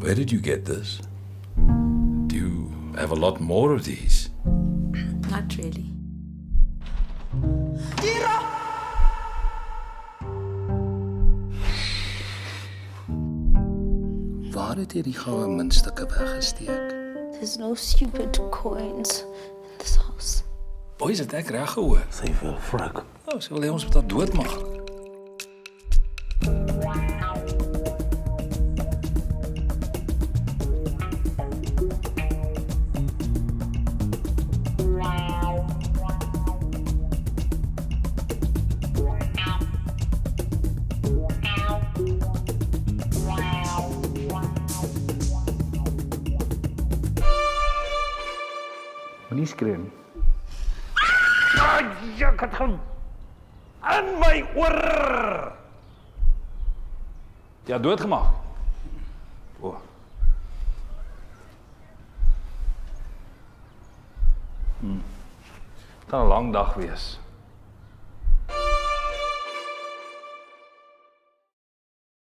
Where did you get this? Do you have a lot more of these? Not really. Waar het jy die goue muntstukke weggesteek? There's no stupid coins in this house. Boys, het ek reg gehoor? Sy wil vrek. Oh, sy wil hê ons moet haar doodmaak. Moenie skree nie. Ja, ek het hom in my oor. Ja, doodgemaak. O. Kan 'n lang dag wees.